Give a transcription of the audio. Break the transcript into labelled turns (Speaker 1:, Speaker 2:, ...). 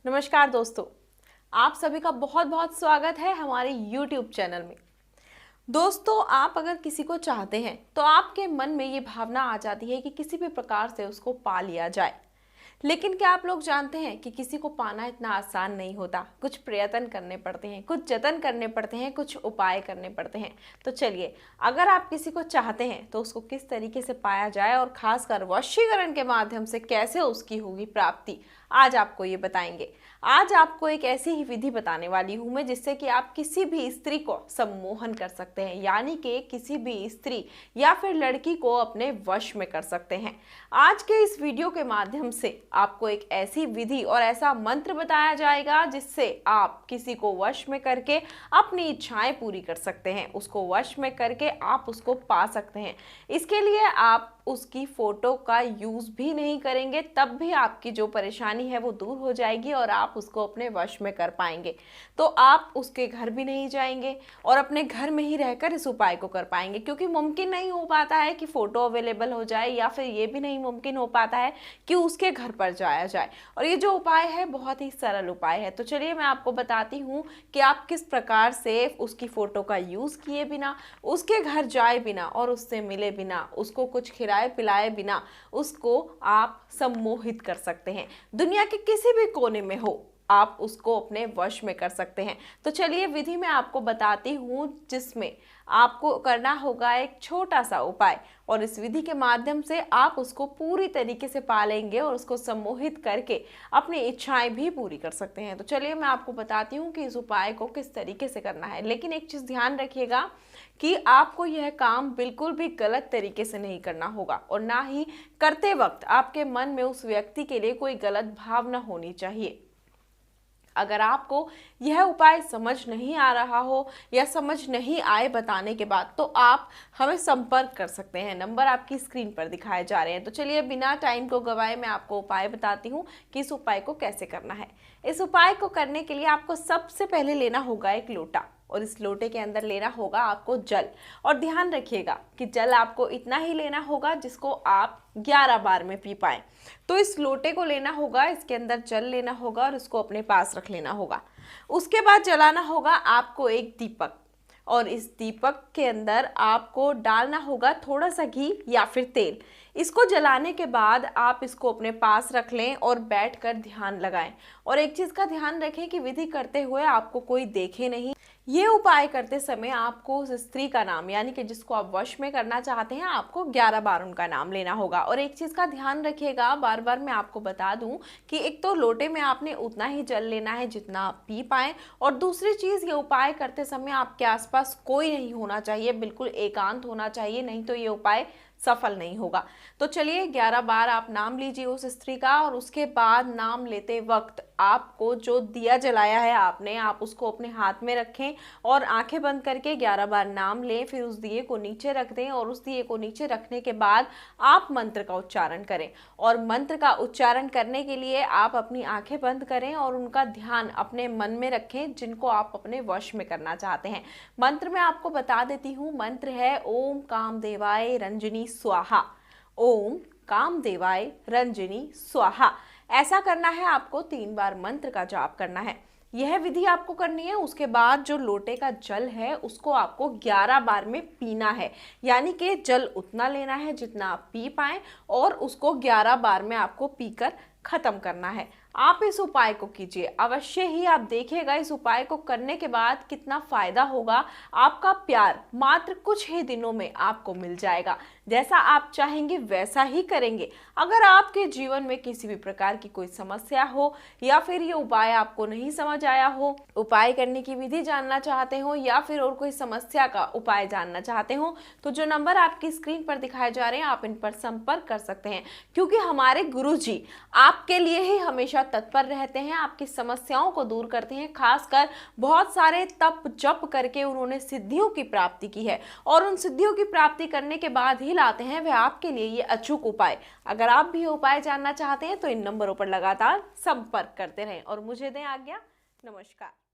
Speaker 1: नमस्कार दोस्तों, आप सभी का बहुत बहुत स्वागत है हमारे YouTube चैनल में। दोस्तों, आप अगर किसी को चाहते हैं तो आपके मन में ये भावना आ जाती है कि किसी भी प्रकार से उसको पा लिया जाए। लेकिन क्या आप लोग जानते हैं कि किसी को पाना इतना आसान नहीं होता। कुछ प्रयत्न करने पड़ते हैं, कुछ जतन करने पड़ते हैं, कुछ उपाय करने पड़ते हैं। तो चलिए, अगर आप किसी को चाहते हैं तो उसको किस तरीके से पाया जाए और खासकर वशीकरण के माध्यम से कैसे उसकी होगी प्राप्ति, आज आपको ये बताएंगे। आज आपको एक ऐसी ही विधि बताने वाली हूं मैं जिससे कि आप किसी भी स्त्री को सम्मोहन कर सकते हैं, यानी कि किसी भी स्त्री या फिर लड़की को अपने वश में कर सकते हैं। आज के इस वीडियो के माध्यम से आपको एक ऐसी विधि और ऐसा मंत्र बताया जाएगा जिससे आप किसी को वश में करके अपनी इच्छाएं पूरी कर सकते हैं। उसको वश में करके आप उसको पा सकते हैं। इसके लिए आप उसकी फोटो का यूज भी नहीं करेंगे, तब भी आपकी जो परेशानी है वो दूर हो जाएगी और आप उसको अपने वश में कर पाएंगे। तो आप उसके घर भी नहीं जाएंगे और अपने घर में ही रहकर इस उपाय को कर पाएंगे, क्योंकि मुमकिन नहीं हो पाता है कि फोटो अवेलेबल हो जाए, या फिर ये भी नहीं मुमकिन हो पाता है कि उसके घर पर जाया जाए। और ये जो उपाय है बहुत ही सरल उपाय है। तो चलिए मैं आपको बताती हूँ कि आप किस प्रकार से उसकी फोटो का यूज किए बिना, उसके घर जाए बिना और उससे मिले बिना, उसको कुछ खिलाए पिलाए बिना उसको आप सम्मोहित कर सकते हैं। दुनिया के किसी भी कोने में हो, आप उसको अपने वश में कर सकते हैं। तो चलिए विधि मैं आपको बताती हूँ, जिसमें आपको करना होगा एक छोटा सा उपाय, और इस विधि के माध्यम से आप उसको पूरी तरीके से पालेंगे और उसको सम्मोहित करके अपनी इच्छाएं भी पूरी कर सकते हैं। तो चलिए मैं आपको बताती हूँ कि इस उपाय को किस तरीके से करना है। लेकिन एक चीज़ ध्यान रखिएगा कि आपको यह काम बिल्कुल भी गलत तरीके से नहीं करना होगा, और ना ही करते वक्त आपके मन में उस व्यक्ति के लिए कोई गलत भावना होनी चाहिए। अगर आपको यह उपाय समझ नहीं आ रहा हो या समझ नहीं आए बताने के बाद, तो आप हमें संपर्क कर सकते हैं। नंबर आपकी स्क्रीन पर दिखाए जा रहे हैं। तो चलिए बिना टाइम को गवाए मैं आपको उपाय बताती हूँ कि इस उपाय को कैसे करना है। इस उपाय को करने के लिए आपको सबसे पहले लेना होगा एक लोटा, और इस लोटे के अंदर लेना होगा आपको जल। और ध्यान रखिएगा कि जल आपको इतना ही लेना होगा जिसको आप 11 बार में पी पाएं। तो इस लोटे को लेना होगा, इसके अंदर जल लेना होगा और इसको अपने पास रख लेना होगा। उसके बाद जलाना होगा आपको एक दीपक, और इस दीपक के अंदर आपको डालना होगा थोड़ा सा घी या फिर तेल। इसको जलाने के बाद आप इसको अपने पास रख लें और बैठकर ध्यान लगाएं। और एक चीज़ का ध्यान रखें कि विधि करते हुए आपको कोई देखे नहीं। ये उपाय करते समय आपको उस स्त्री का नाम, यानी कि जिसको आप वश में करना चाहते हैं, आपको 11 बार उनका नाम लेना होगा। और एक चीज़ का ध्यान रखिएगा, बार बार मैं आपको बता दूं कि एक तो लोटे में आपने उतना ही जल लेना है जितना आप पी पाएं, और दूसरी चीज़, ये उपाय करते समय आपके आसपास कोई नहीं होना चाहिए, बिल्कुल एकांत होना चाहिए, नहीं तो ये उपाय सफल नहीं होगा। तो चलिए 11 बार आप नाम लीजिए उस स्त्री का, और उसके बाद नाम लेते वक्त आपको जो दिया जलाया है आपने, आप उसको अपने हाथ में रखें और आंखें बंद करके 11 बार नाम लें। फिर उस दिए को नीचे रख दें, और उस दिए को नीचे रखने के बाद आप मंत्र का उच्चारण करें। और मंत्र का उच्चारण करने के लिए आप अपनी आंखें बंद करें और उनका ध्यान अपने मन में रखें जिनको आप अपने वश में करना चाहते हैं। मंत्र मैं आपको बता देती हूँ। मंत्र है ओम कामदेवाय रंजनी स्वाहा। ओम कामदेवाय रंजनी स्वाहा। ऐसा करना है आपको, 3 बार मंत्र का जाप करना है। यह विधि आपको करनी है। उसके बाद जो लोटे का जल है उसको आपको 11 बार में पीना है, यानी कि जल उतना लेना है जितना आप पी पाएं, और उसको 11 बार में आपको पीकर खत्म करना है। आप इस उपाय को कीजिए अवश्य ही, आप देखिएगा इस उपाय को करने के बाद कितना फायदा होगा। आपका प्यार मात्र कुछ ही दिनों में आपको मिल जाएगा। जैसा आप चाहेंगे वैसा ही करेंगे। अगर आपके जीवन में किसी भी प्रकार की कोई समस्या हो, या फिर ये उपाय आपको नहीं समझ आया हो, उपाय करने की विधि जानना चाहते हो, या फिर और कोई समस्या का उपाय जानना चाहते हो, तो जो नंबर आपकी स्क्रीन पर दिखाए जा रहे हैं आप इन पर संपर्क कर सकते हैं। क्योंकि हमारे गुरुजी आपके लिए ही हमेशा तत्पर रहते हैं, आपकी समस्याओं को दूर करते हैं। खासकर बहुत सारे तप जप करके उन्होंने सिद्धियों की प्राप्ति की है, और उन सिद्धियों की प्राप्ति करने के बाद ही लाते हैं वह आपके लिए ये अचूक उपाय। अगर आप भी उपाय जानना चाहते हैं तो इन नंबरों पर लगातार संपर्क करते रहें, और मुझे दें आज्ञा। नमस्कार।